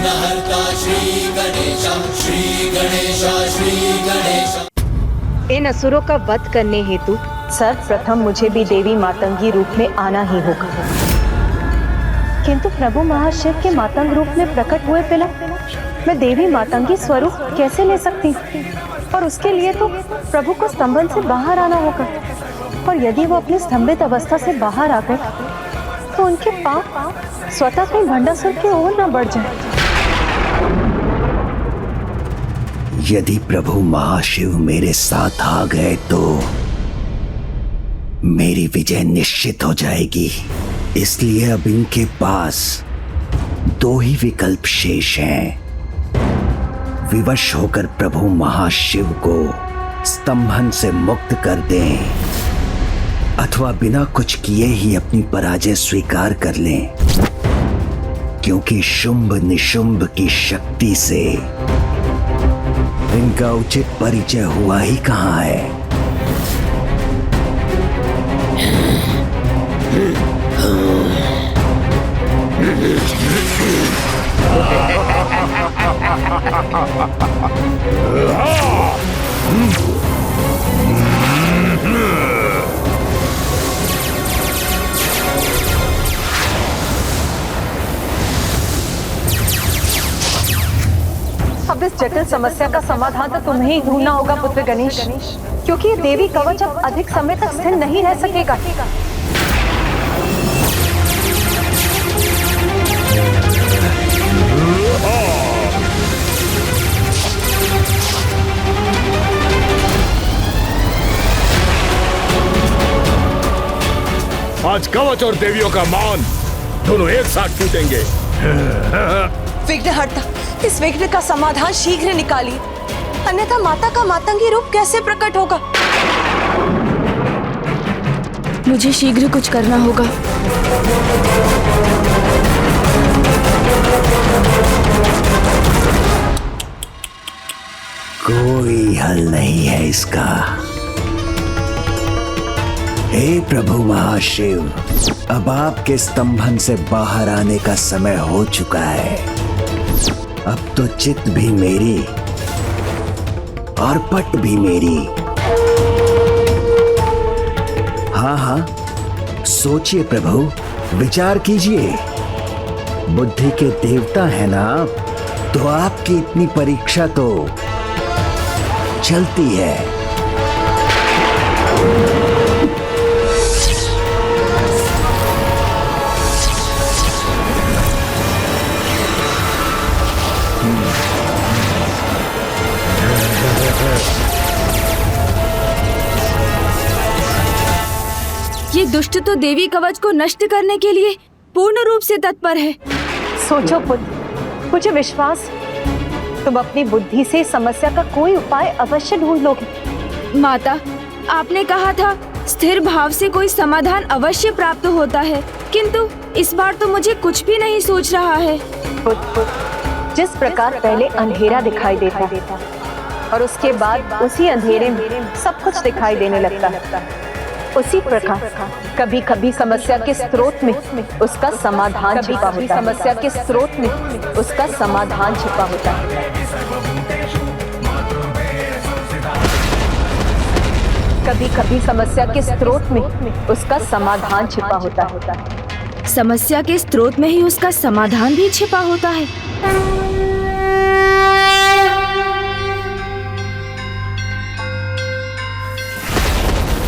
विघ्नहर्ता श्री गणेश, श्री गणेश, श्री गणेश। इन असुरों का वध करने हेतु सर्वप्रथम मुझे भी देवी मातंगी रूप में आना ही होगा। किंतु प्रभु महाशिव के मातंग रूप में प्रकट हुए बिना मैं देवी मातंगी स्वरूप कैसे ले सकती हूँ? और उसके लिए तो प्रभु को स्तंभन से बाहर आना होगा। और यदि वो अपनी स्तंभित अवस्था से बाहर आ गए तो उनके पांव स्वतः कहीं भंडासुर की ओर न बढ़ जाए। यदि प्रभु महाशिव मेरे साथ आ गए तो मेरी विजय निश्चित हो जाएगी। इसलिए अब इनके पास दो ही विकल्प शेष हैं। विवश होकर प्रभु महाशिव को स्तंभन से मुक्त कर दें अथवा बिना कुछ किए ही अपनी पराजय स्वीकार कर लें, क्योंकि शुंभ निशुंभ की शक्ति से इनका उचित परिचय हुआ ही कहां है। अब इस जटिल समस्या का समाधान तो तुम्हें ही ढूंढना होगा पुत्र गणेश, क्योंकि ये देवी कवच अब अधिक समय तक स्थिर नहीं रह सकेगा। आज कवच और देवियों का मान दोनों एक साथ टूटेंगे। विघ्नहर्ता, इस विघ्न का समाधान शीघ्र निकालिए, अन्यथा माता का मातंगी रूप कैसे प्रकट होगा? मुझे शीघ्र कुछ करना होगा। कोई हल नहीं है इसका। हे प्रभु महाशिव, अब आपके स्तंभन से बाहर आने का समय हो चुका है। अब तो चित भी मेरी और पट भी मेरी। हाँ हाँ, सोचिए प्रभु, विचार कीजिए। बुद्धि के देवता है ना आप, तो आपकी इतनी परीक्षा तो चलती है। ये दुष्ट तो देवी कवच को नष्ट करने के लिए पूर्ण रूप से तत्पर है। सोचो पुत्र, मुझे विश्वास तुम अपनी बुद्धि से समस्या का कोई उपाय अवश्य ढूंढ लोगे। माता, आपने कहा था स्थिर भाव से कोई समाधान अवश्य प्राप्त होता है, किंतु इस बार तो मुझे कुछ भी नहीं सूझ रहा है। पुत्र, जिस प्रकार पहले अंधेरा दिखाई देता और उसके बाद उसी अंधेरे में सब कुछ दिखाई देने लगता है, उसी प्रकार कभी कभी समस्या के स्रोत में उसका समाधान छिपा होता है। समस्या के स्रोत में उसका समाधान छिपा होता है। कभी कभी समस्या के स्रोत में उसका समाधान छिपा होता है। समस्या के स्रोत में ही उसका समाधान भी छिपा होता है।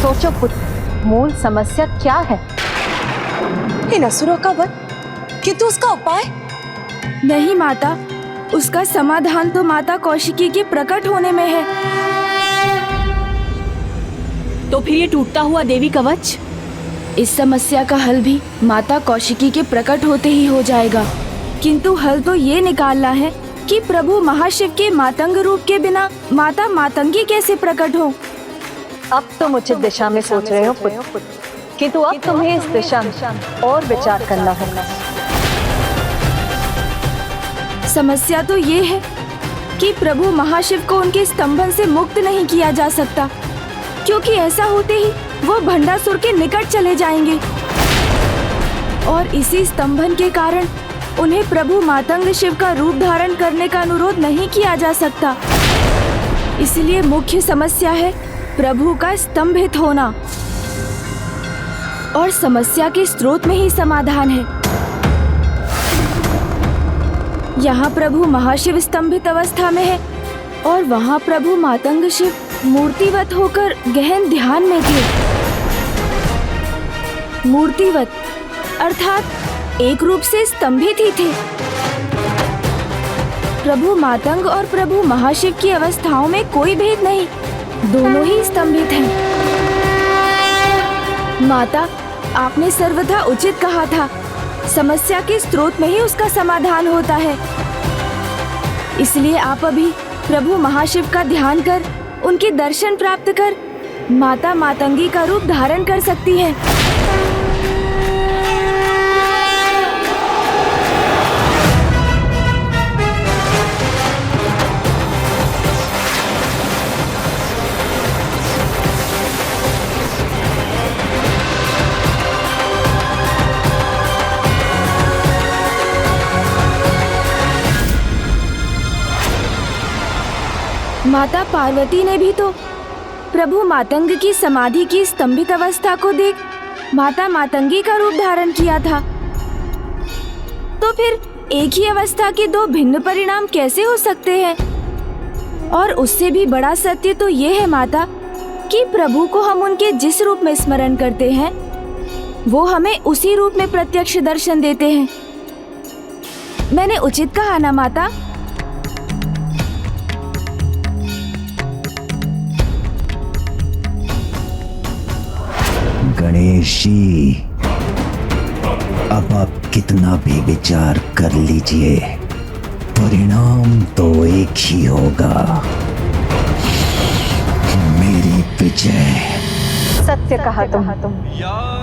सोचो पुत्र, मूल समस्या क्या है? इन असुरों का वध, किंतु उसका उपाय? नहीं माता, उसका समाधान तो माता कौशिकी के प्रकट होने में है। तो फिर ये टूटता हुआ देवी कवच? इस समस्या का हल भी माता कौशिकी के प्रकट होते ही हो जाएगा, किंतु हल तो ये निकालना है कि प्रभु महाशिव के मातंग रूप के बिना माता मातंगी कैसे प्रकट हो। अब तुम उचित दिशा में सोच रहे हो पुत्र, किंतु अब तुम्हें इस दिशा में और विचार करना होगा। समस्या तो ये है कि प्रभु महाशिव को उनके स्तंभन से मुक्त नहीं किया जा सकता, क्योंकि ऐसा होते ही वो भंडासुर के निकट चले जाएंगे और इसी स्तंभन के कारण उन्हें प्रभु मातंग शिव का रूप धारण करने का अनुरोध नहीं किया जा सकता। इसलिए मुख्य समस्या है प्रभु का स्तंभित होना, और समस्या के स्रोत में ही समाधान है। यहाँ प्रभु महाशिव स्तंभित अवस्था में है और वहाँ प्रभु मातंग शिव मूर्तिवत होकर गहन ध्यान में थे। मूर्तिवत अर्थात एक रूप से स्तंभित ही थे। प्रभु मातंग और प्रभु महाशिव की अवस्थाओं में कोई भेद नहीं, दोनों ही स्तंभित हैं। माता, आपने सर्वथा उचित कहा था, समस्या के स्रोत में ही उसका समाधान होता है। इसलिए आप अभी प्रभु महाशिव का ध्यान कर, उनके दर्शन प्राप्त कर माता मातंगी का रूप धारण कर सकती हैं। माता पार्वती ने भी तो प्रभु मातंग की समाधि की स्तंभित अवस्था को देख माता मातंगी का रूप धारण किया था। तो फिर एक ही अवस्था के दो भिन्न परिणाम कैसे हो सकते हैं? और उससे भी बड़ा सत्य तो ये है माता कि प्रभु को हम उनके जिस रूप में स्मरण करते हैं वो हमें उसी रूप में प्रत्यक्ष दर्शन देते हैं। मैंने उचित कहा ना माता? गणेश जी, अब आप कितना भी विचार कर लीजिए, परिणाम तो एक ही होगा, मेरी विजय। सत्य कहा तुम।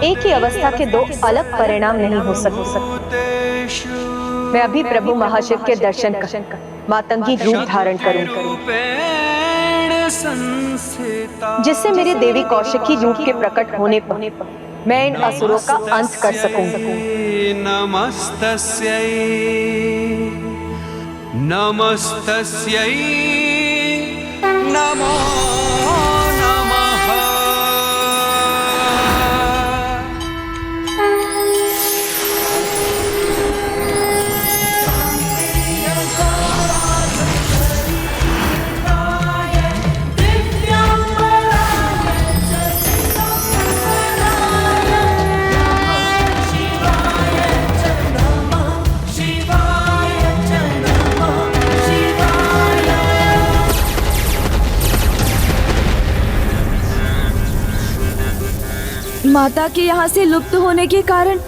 एक ही अवस्था के दो अलग परिणाम नहीं हो सकते। मैं अभी प्रभु महाशिव के दर्शन कर मातंगी रूप धारण करूंगी, जिससे मेरे देवी कौशिकी रूप के प्रकट होने पर मैं इन असुरों का अंत कर सकूंगी। नमस्तस्यै नमस्तस्यै नमो नमः। माता के यहाँ से लुप्त होने के कारण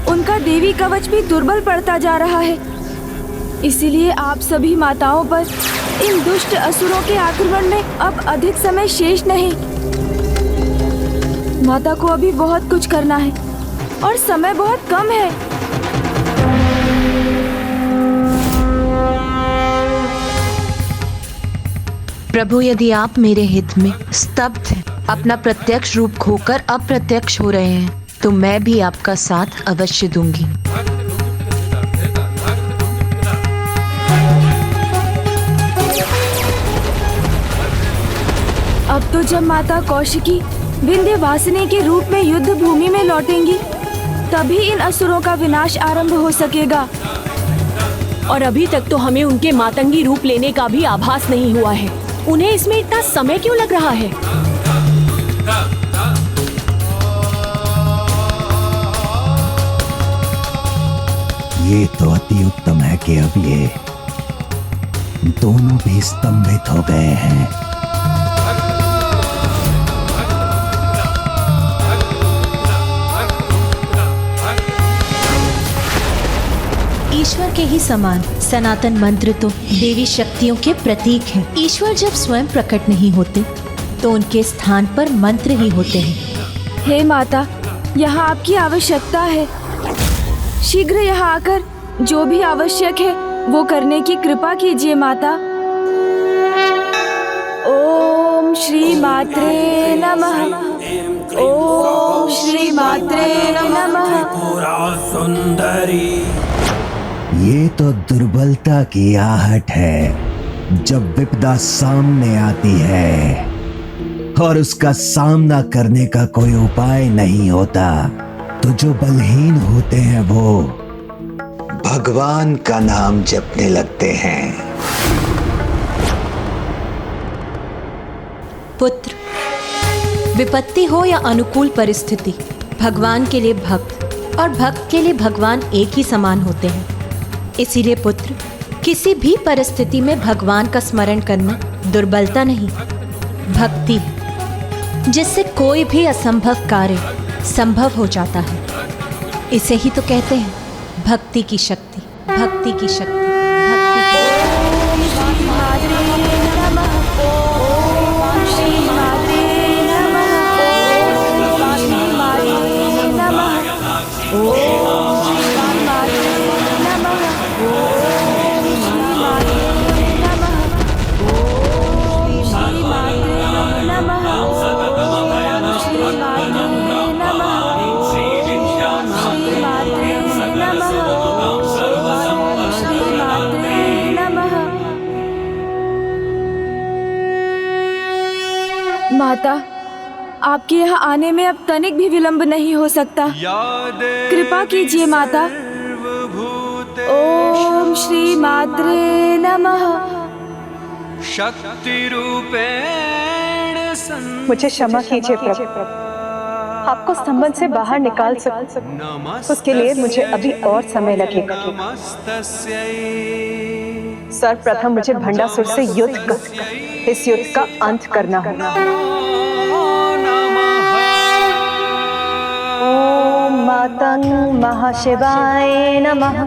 उनका देवी कवच भी दुर्बल पड़ता जा रहा है। इसीलिए आप सभी माताओं पर इन दुष्ट असुरों के आक्रमण में अब अधिक समय शेष नहीं। माता को अभी बहुत कुछ करना है और समय बहुत कम है। प्रभु, यदि आप मेरे हित में स्तब्ध हैं, अपना प्रत्यक्ष रूप खोकर अप्रत्यक्ष हो रहे हैं, तो मैं भी आपका साथ अवश्य दूंगी। अब तो जब माता कौशिकी विंध्यवासिनी के रूप में युद्ध भूमि में लौटेंगी, तभी इन असुरों का विनाश आरंभ हो सकेगा। और अभी तक तो हमें उनके मातंगी रूप लेने का भी आभास नहीं हुआ है। उन्हें इसमें इतना समय क्यों लग रहा है? ये तो अति उत्तम है कि अब ये दोनों भी स्तंभित हो गए हैं। ईश्वर के ही समान सनातन मंत्र तो देवी शक्तियों के प्रतीक हैं। ईश्वर जब स्वयं प्रकट नहीं होते तो उनके स्थान पर मंत्र ही होते हैं। हे माता, यहाँ आपकी आवश्यकता है। शीघ्र यहाँ आकर जो भी आवश्यक है वो करने की कृपा कीजिए माता। ओम श्री मात्रे नमः। ओम श्री मात्रे नमः। सुंदरी ये तो दुर्बलता की आहट है। जब विपदा सामने आती है और उसका सामना करने का कोई उपाय नहीं होता, तो जो बलहीन होते हैं वो भगवान का नाम जपने लगते हैं। पुत्र, विपत्ति हो या अनुकूल परिस्थिति, भगवान के लिए भक्त और भक्त के लिए भगवान एक ही समान होते हैं। इसीलिए पुत्र, किसी भी परिस्थिति में भगवान का स्मरण करना दुर्बलता नहीं, भक्ति है, जिससे कोई भी असंभव कार्य संभव हो जाता है। इसे ही तो कहते हैं भक्ति की शक्ति, भक्ति की शक्ति, भक्ति की माता, आपके यहाँ आने में अब तनिक भी विलंब नहीं हो सकता। कृपा कीजिए माता। ओम श्री मात्रे नमः। शक्ति रूपेण मुझे क्षमा कीजिए प्रभु, आपको स्तंभन से बाहर निकाल सकूं, उसके लिए मुझे अभी और समय लगेगा। सर्वप्रथम मुझे भंडासुर से युद्ध कर इस युद्ध का अंत करना होगा। ओम मातंग महाशिवाय नमः।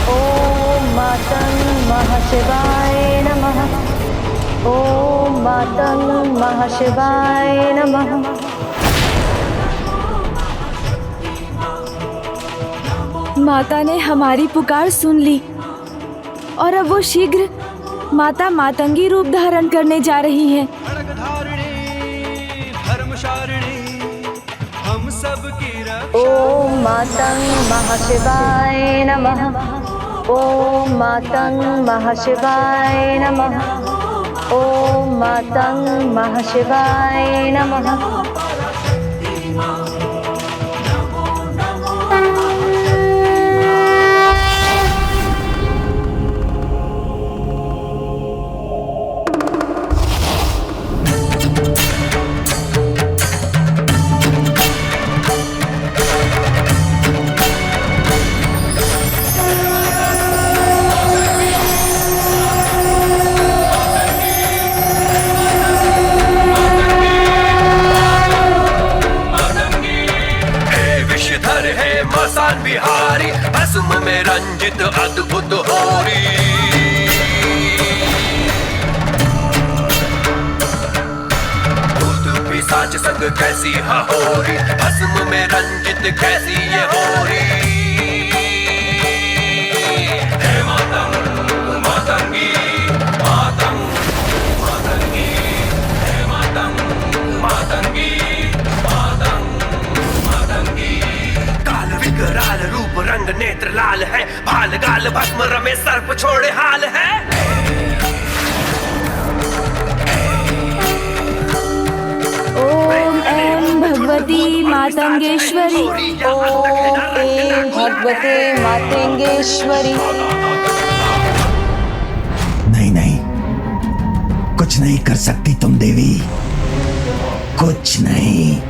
ओम मातंग महाशिवाय नमः। ओम मातंग महाशिवाय नमः। माता ने हमारी पुकार सुन ली और अब वो शीघ्र माता मातंगी रूप धारण करने जा रही हैं। ओम मातंग महाशिवाय नमः। ओम मातंग महाशिवाय नमः। ओम मातंग महाशिवाय नमः। बिहारी भस्म में रंजित अद्भुत होरी। भूत पिशाच संग कैसी हहोरी, भस्म में रंजित कैसी ये होरी। हे मातंग मातंगी मातंग मातंगी, हे मातंग मातंगी मातंग मातंगी। काल विकराल रूप रंग नेत्र लाल है, भाल गाल भस्म रमे सर्प छोड़े हाल है। ओम ऐं भगवती मातंगेश्वरी। ओम ऐं भगवते मातंगेश्वरी। नहीं नहीं, कुछ नहीं कर सकती तुम देवी, कुछ नहीं।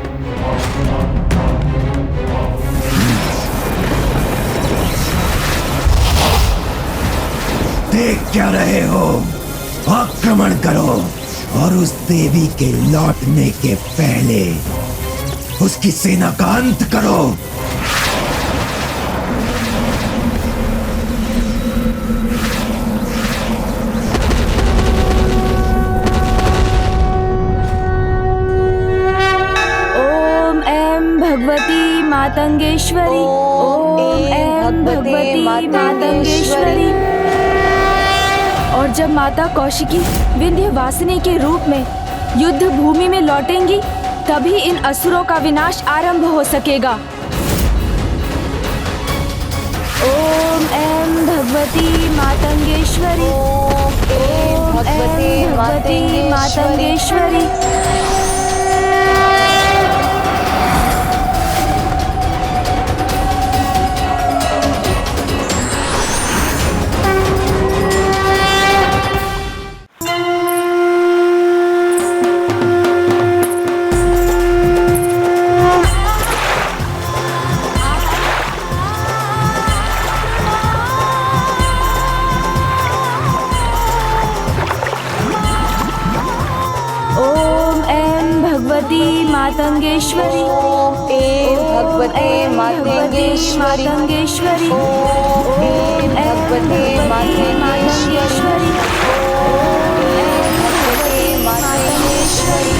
देख क्या रहे हो? आक्रमण करो और उस देवी के लौटने के पहले उसकी सेना का अंत करो। ओम ऐं भगवती मातंगेश्वरी। ओम ऐं भगवती मातंगेश्वरी। और जब माता कौशिकी विंध्यवासिनी के रूप में युद्ध भूमि में लौटेंगी, तभी इन असुरों का विनाश आरंभ हो सकेगा। ओम ऐं भगवती मातंगेश्वरी। ओम ऐं भगवती मातंगेश्वरी। मातंगेश्वरी। एं भगवते मातंगेश्वरी। मातंगेश्वरी। एं भगवते मातंगेश्वरी। एं भगवते मातंगेश्वरी।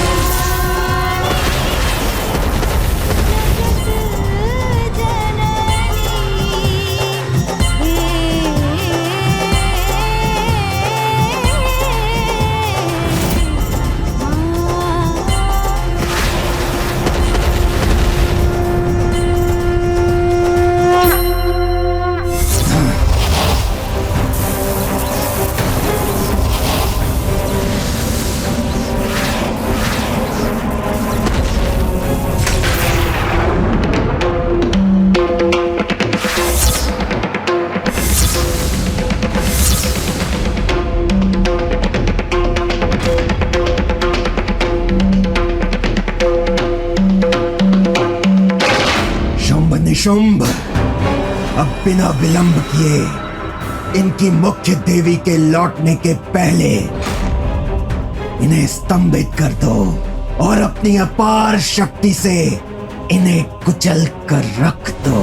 शुंभ, अब बिना विलंब किए इनकी मुख्य देवी के लौटने के पहले इन्हें स्तंभित कर दो और अपनी अपार शक्ति से इन्हें कुचल कर रख दो।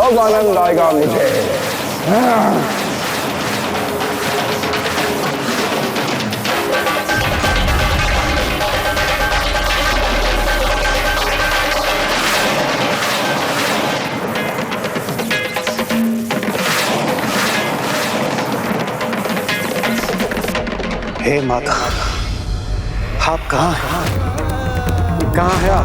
अब आनंद आएगा मुझे। हे माता, आप कहाँ हैं? कहाँ हैं आप?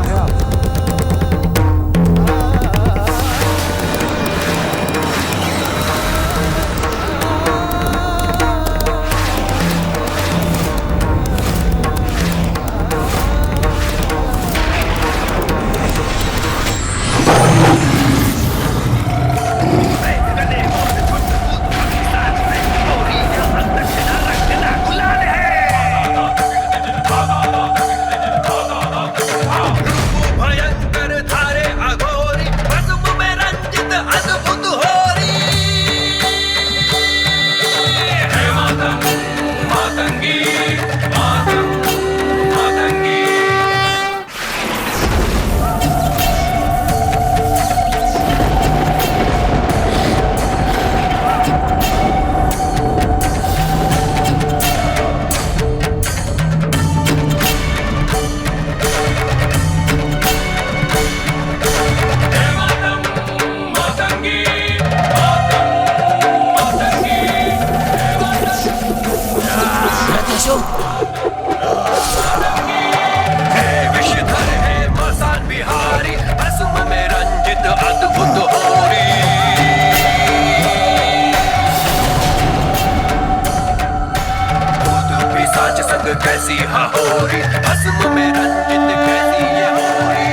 कैसी हहोरी भस्म में रंजित कैसी ये होरी।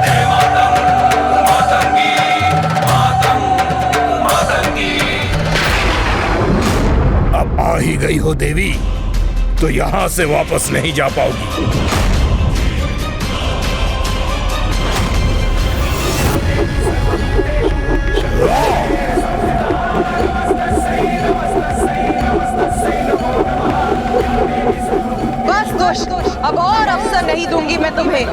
हे मातंगी मातंगी। अब आ ही गई हो देवी तो यहाँ से वापस नहीं जा पाओगी। अब और अवसर नहीं दूंगी मैं तुम्हें।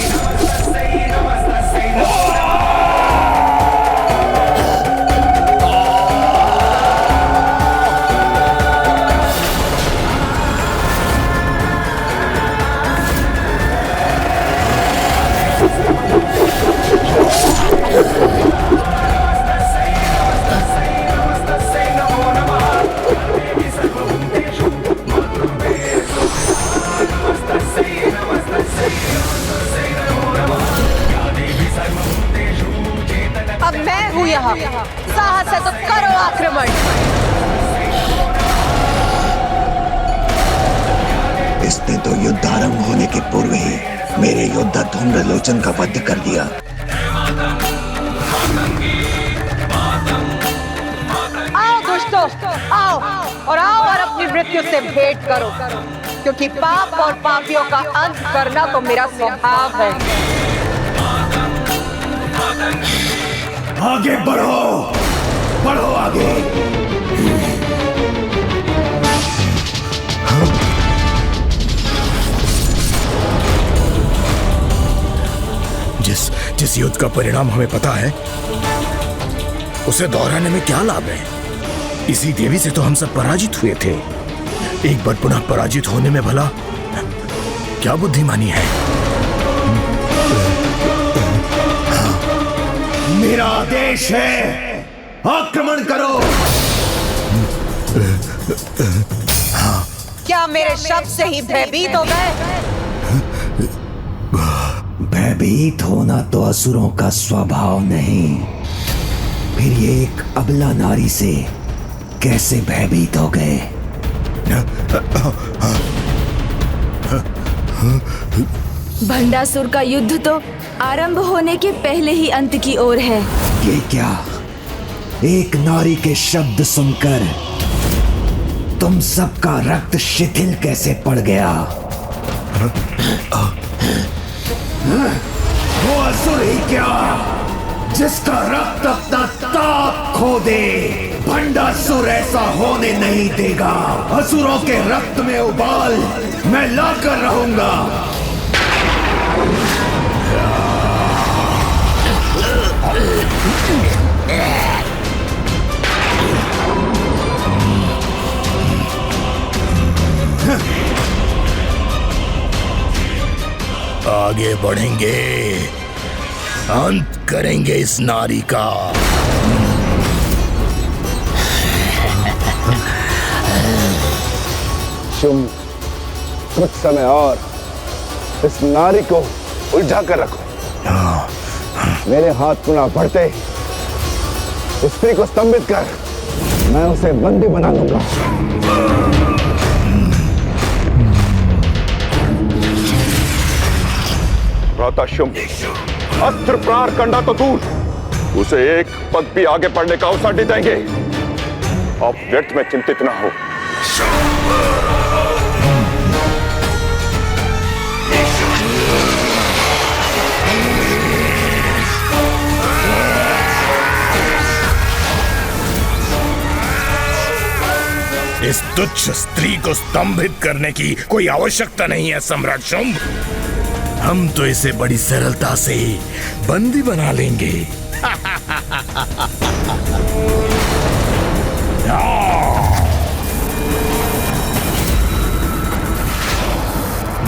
नमस्ते यहाँ। साहस है तो करो आक्रमण। इसने तो युद्ध आरंभ होने के पूर्व ही मेरे योद्धा धूम्रलोचन का वध कर दिया। आओ दुष्टों, आओ और अपनी मृत्यु से भेंट करो, क्योंकि पाप और पापियों का अंत करना तो मेरा स्वभाव है। आगे बढ़ो, बढ़ो आगे। जिस युद्ध का परिणाम हमें पता है, उसे दोहराने में क्या लाभ है? इसी देवी से तो हम सब पराजित हुए थे। एक बार पुनः पराजित होने में भला क्या बुद्धिमानी है? मेरा आदेश है, आक्रमण करो। क्या मेरे शब्द से ही भयभीत हो गए? भयभीत होना तो असुरों का स्वभाव नहीं, फिर ये एक अबला नारी से कैसे भयभीत हो गए? भंडासुर का युद्ध तो आरंभ होने के पहले ही अंत की ओर है। ये क्या? एक नारी के शब्द सुनकर तुम सबका रक्त शिथिल कैसे पड़ गया? वो असुर ही क्या जिसका रक्त अपना ताप खो दे? भंडासुर ऐसा होने नहीं देगा। असुरों के रक्त में उबाल मैं लाकर रहूंगा। आगे बढ़ेंगे, अंत करेंगे इस नारी का। तुम कुछ समय और इस नारी को उलझा कर रखो। मेरे हाथ पुनः बढ़ते इस स्त्री को स्तंभित कर मैं उसे बंदी बना लूंगा। शुंभ, अस्त्र प्रहार करना तो दूर, उसे एक पग भी आगे बढ़ने का अवसर नहीं देंगे। आप व्यर्थ में चिंतित ना हो। इस तुच्छ स्त्री को स्तंभित करने की कोई आवश्यकता नहीं है सम्राट शुंभ। हम तो इसे बड़ी सरलता से बंदी बना लेंगे।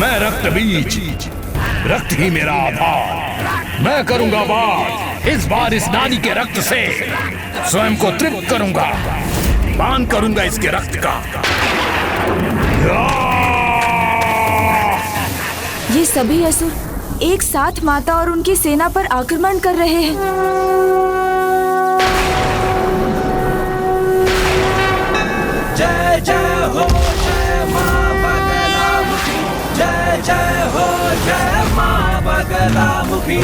मैं रक्त बीज, रक्त ही मेरा आधार। मैं करूंगा वार। इस बार इस नारी के रक्त से स्वयं को तृप्त करूंगा, पान करूंगा इसके रक्त का। ये सभी असुर एक साथ माता और उनकी सेना पर आक्रमण कर रहे हैं। जय जय हो जय मां बगलामुखी, जय जय हो जय मां बगलामुखी।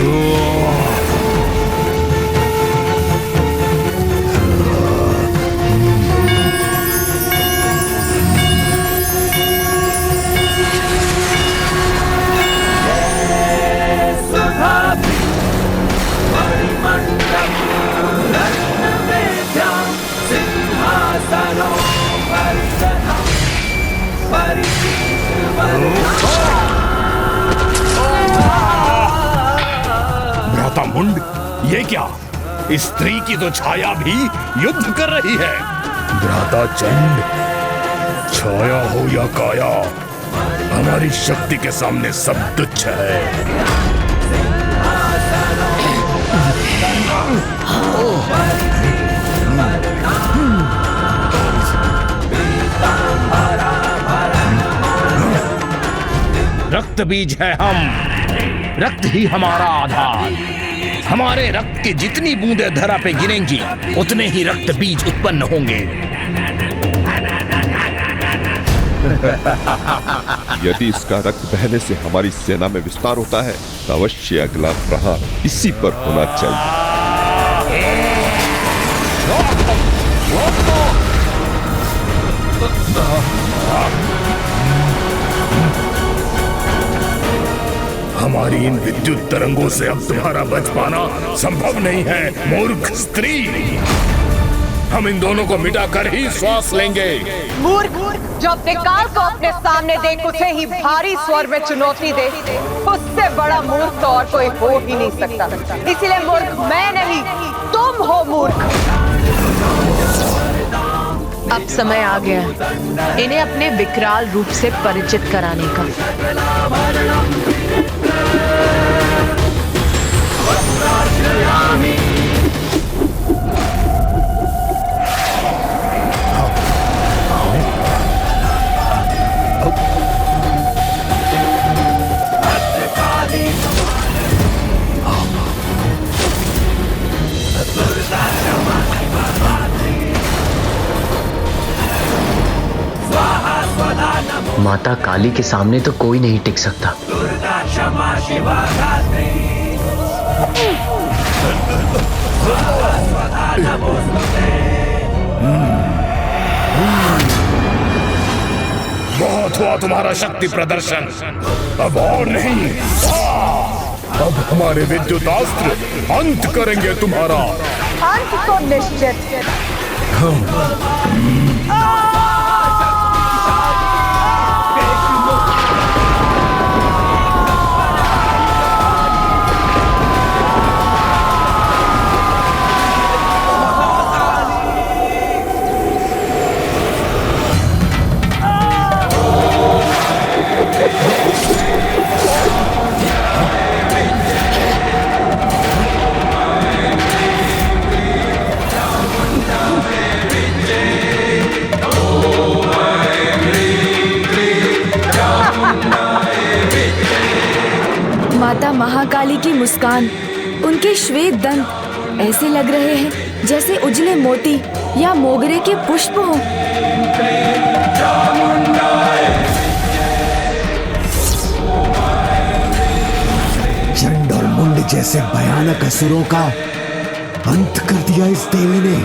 भ्राता मुंड, ये क्या? इस स्त्री की तो छाया भी युद्ध कर रही है। भ्राता चंड, छाया हो या काया, हमारी शक्ति के सामने सब तुच्छ है। रक्त बीज है हम, रक्त ही हमारा आधार। हमारे रक्त की जितनी बूंदें धरा पे गिरेंगी उतने ही रक्त बीज उत्पन्न होंगे। यदि इसका रक्त बहने से हमारी सेना में विस्तार होता है तो अवश्य अगला प्रहार इसी पर होना चाहिए। हमारी इन विद्युत तरंगों से अब तुम्हारा बच पाना संभव नहीं है, मूर्ख स्त्री। हम इन दोनों को मिटाकर ही श्वास लेंगे। मूर्ख, जो अपने काल को अपने सामने देख उसे ही भारी स्वर में चुनौती दे, उससे बड़ा मूर्ख तो और कोई हो ही नहीं सकता। इसलिए मूर्ख मैं नहीं, तुम हो मूर्ख। अब समय आ गया इन्हें अपने विकराल रूप से परिचित कराने का। माता काली के सामने तो कोई नहीं टिक सकता। बहुत हुआ तुम्हारा शक्ति प्रदर्शन, अब और नहीं। अब हमारे विद्युत अस्त्र अंत करेंगे तुम्हारा। अंत तो निश्चित। माता महाकाली की मुस्कान, उनके श्वेत दंत ऐसे लग रहे हैं जैसे उजले मोती या मोगरे के पुष्प हों। चंड और मुंड जैसे भयानक असुरों का अंत कर दिया इस देवी ने।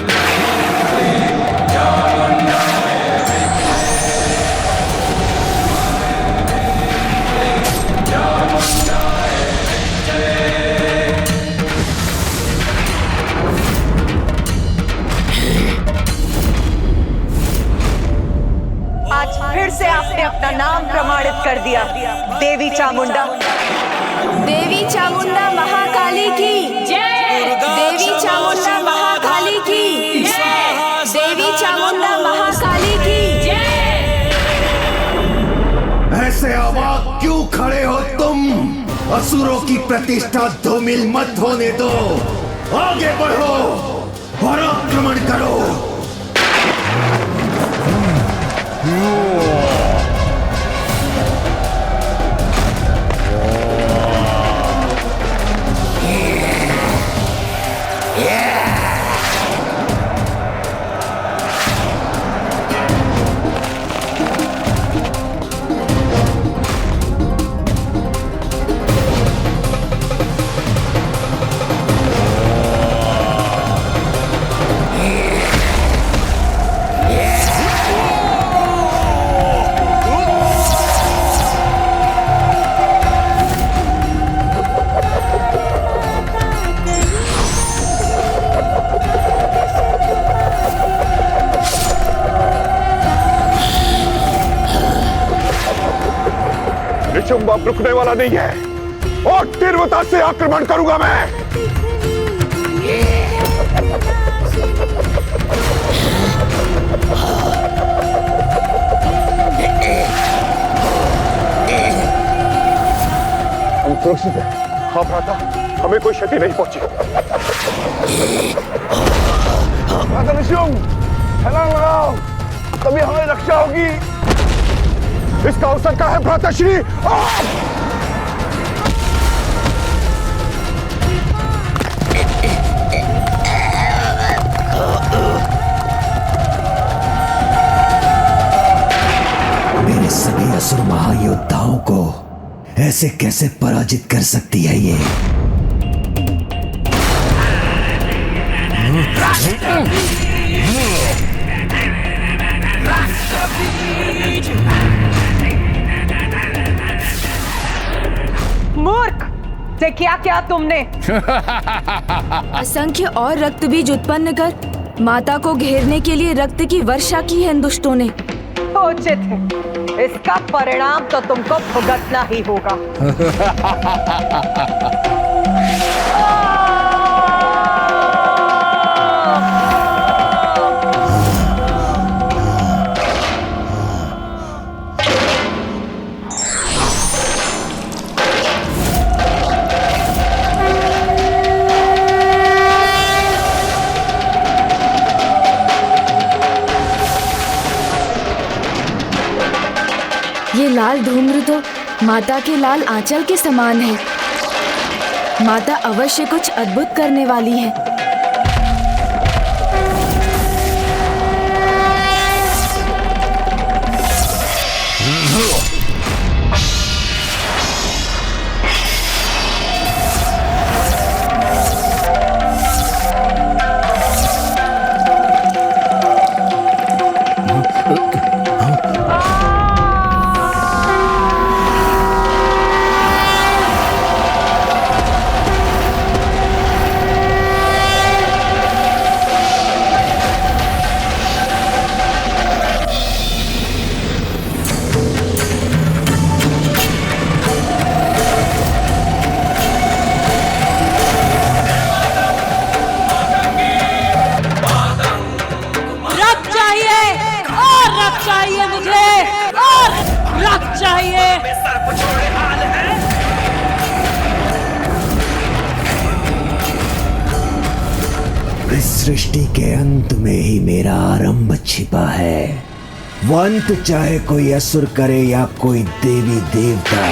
फिर से आपने अपना नाम प्रमाणित कर दिया, देवी चामुंडा। देवी चामुंडा महाकाली की जय। देवी चामुंडा महाकाली की जय। देवी चामुंडा महाकाली की जय। ऐसे अवाक क्यों खड़े हो तुम? असुरों की प्रतिष्ठा धूमिल मत होने दो। आगे बढ़ो और आक्रमण करो। निशुंभ रुकने वाला नहीं है और तीव्रता से आक्रमण करूंगा मैं। हम सुरक्षित हैं। हाँ भ्राता, हमें कोई क्षति नहीं पहुंची। भ्राता निशुंभ, छलांग लगाओ, तभी हमें रक्षा होगी। इसका अवसर का है भ्राताश्री। ऐसे कैसे पराजित कर सकती है ये? मूर्ख! से क्या किया तुमने? असंख्य और रक्त बीज उत्पन्न कर माता को घेरने के लिए रक्त की वर्षा की है इन दुष्टों ने। उचित है, इसका परिणाम तो तुमको भुगतना ही होगा। ये लाल धूम्र तो माता के लाल आंचल के समान है। माता अवश्य कुछ अद्भुत करने वाली है। इस सृष्टि के अंत में ही मेरा आरंभ छिपा है। वो अंत चाहे कोई असुर करे या कोई देवी देवता,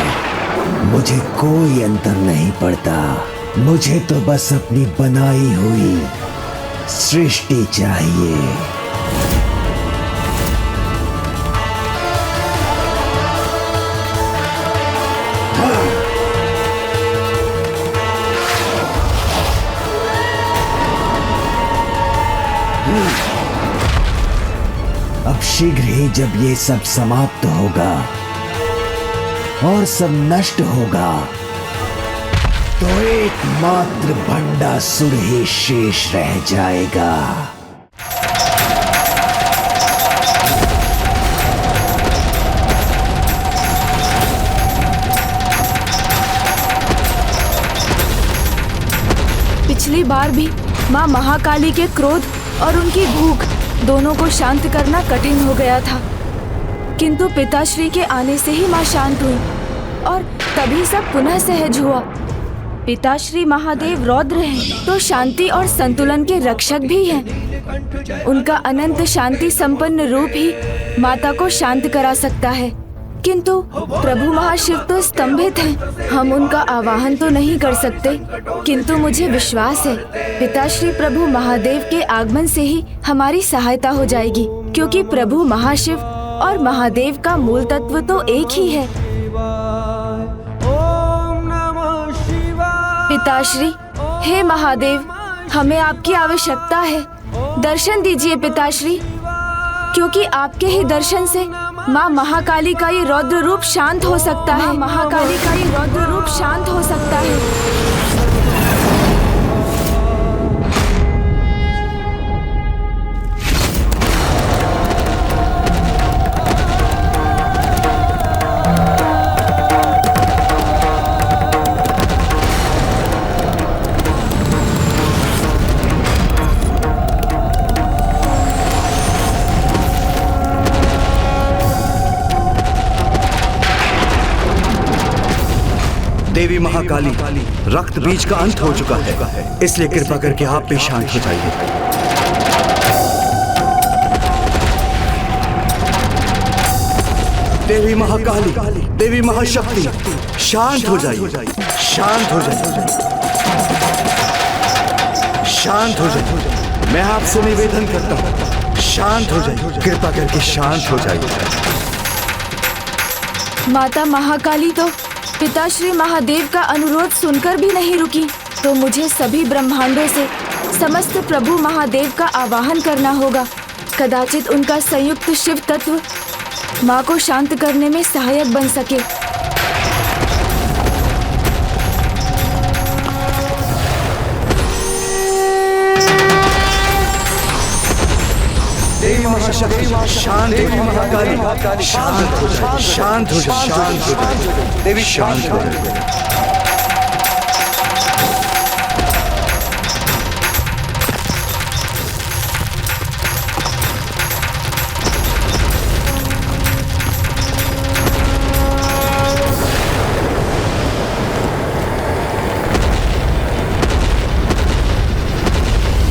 मुझे कोई अंतर नहीं पड़ता। मुझे तो बस अपनी बनाई हुई सृष्टि चाहिए। अब शीघ्र ही जब ये सब समाप्त होगा और सब नष्ट होगा तो एकमात्र भंडासुर ही शेष रह जाएगा। पिछली बार भी माँ महाकाली के क्रोध और उनकी भूख दोनों को शांत करना कठिन हो गया था, किंतु पिताश्री के आने से ही माँ शांत हुई और तभी सब पुनः सहज हुआ। पिताश्री महादेव रौद्र हैं, तो शांति और संतुलन के रक्षक भी हैं। उनका अनंत शांति संपन्न रूप ही माता को शांत करा सकता है, किंतु प्रभु महाशिव तो स्तंभित हैं। हम उनका आवाहन तो नहीं कर सकते, किंतु मुझे विश्वास है पिताश्री प्रभु महादेव के आगमन से ही हमारी सहायता हो जाएगी, क्योंकि प्रभु महाशिव और महादेव का मूल तत्व तो एक ही है। पिताश्री, हे महादेव, हमें आपकी आवश्यकता है। दर्शन दीजिए पिताश्री, क्योंकि आपके ही दर्शन से माँ महाकाली का ये रौद्र रूप शांत हो सकता है। महाकाली का ये रौद्र रूप शांत हो सकता है। देवी महाकाली, रक्त बीज का अंत हो चुका है, इसलिए कृपा करके आप भी शांत हो जाइए। देवी महाकाली, देवी महाशक्ति, शांत हो जाइए, शांत हो जाइए, शांत हो जाइए। मैं आपसे निवेदन करता हूँ, शांत हो जाइए, कृपा करके शांत हो जाइए। माता महाकाली तो पिताश्री महादेव का अनुरोध सुनकर भी नहीं रुकी, तो मुझे सभी ब्रह्मांडों से समस्त प्रभु महादेव का आवाहन करना होगा। कदाचित उनका संयुक्त शिव तत्व माँ को शांत करने में सहायक बन सके। शांत महाकाली, शांत हो जाए, शांत हो जाए, शांत हो जाए, देवी शांत हो जाए।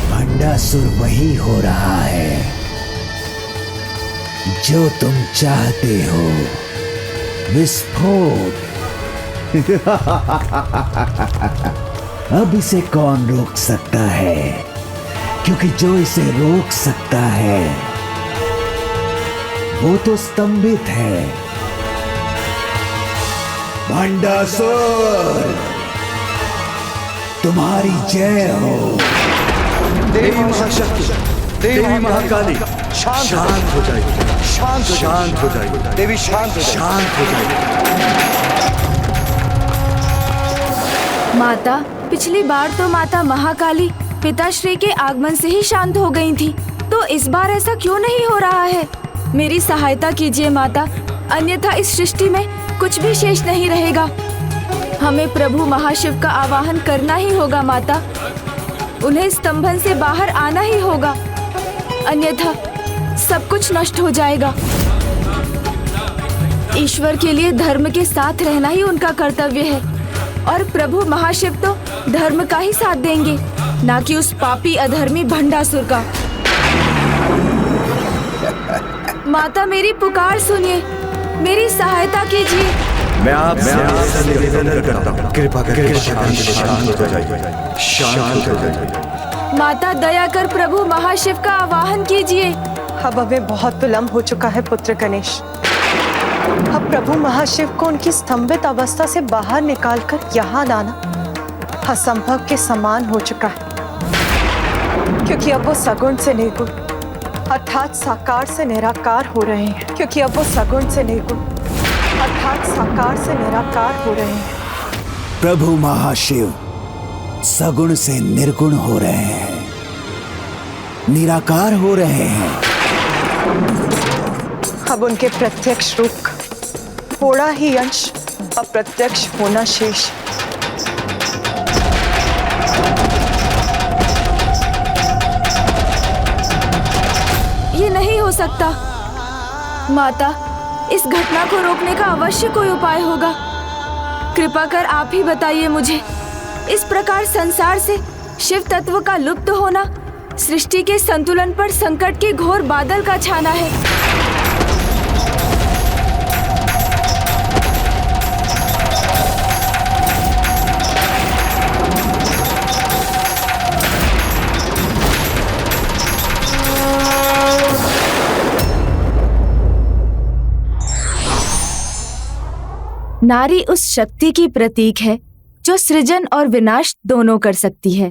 भंडासुर वही हो रहा है जो तुम चाहते हो, विस्फोट। अब इसे कौन रोक सकता है, क्योंकि जो इसे रोक सकता है वो तो स्तंभित है। भंडासुर, तुम्हारी जय हो। देवी महाशक्ति, देवी महाकाली, शांत हो जाए, शांत हो जाए, देवी शांत हो जाए। माता, पिछली बार तो माता महाकाली पिताश्री के आगमन से ही शांत हो गई थी, तो इस बार ऐसा क्यों नहीं हो रहा है? मेरी सहायता कीजिए माता, अन्यथा इस सृष्टि में कुछ भी शेष नहीं रहेगा। हमें प्रभु महाशिव का आवाहन करना ही होगा माता। उन्हें स्तंभन से बाहर आना ही होगा, अन्यथा सब कुछ नष्ट हो जाएगा। ईश्वर के लिए धर्म के साथ रहना ही उनका कर्तव्य है, और प्रभु महाशिव तो धर्म का ही साथ देंगे, ना कि उस पापी अधर्मी भंडासुर का। माता, मेरी पुकार सुनिए, मेरी सहायता कीजिए। मैं आपसे निवेदन करता हूँ, कृपा करके शांत हो जाइए, शांत हो जाइए। माता, दया कर प्रभु महाशिव का आवाहन कीजिए। अब हमें बहुत विलंब हो चुका है पुत्र गणेश। अब प्रभु महाशिव को उनकी स्तंभित अवस्था से बाहर निकालकर यहाँ लाना असंभव के समान हो चुका है, क्योंकि अब वो सगुण से निर्गुण अर्थात साकार से निराकार हो रहे हैं। क्योंकि अब वो सगुण से निर्गुण अर्थात साकार से निराकार हो रहे हैं। प्रभु महाशिव सगुण से निर्गुण हो रहे हैं, निराकार हो रहे हैं। अब उनके प्रत्यक्ष रूप का थोड़ा ही अंश अप्रत्यक्ष होना शेष। ये नहीं हो सकता माता, इस घटना को रोकने का अवश्य कोई उपाय होगा। कृपा कर आप ही बताइए मुझे। इस प्रकार संसार से शिव तत्व का लुप्त होना सृष्टि के संतुलन पर संकट के घोर बादल का छाना है। नारी उस शक्ति की प्रतीक है जो सृजन और विनाश दोनों कर सकती है।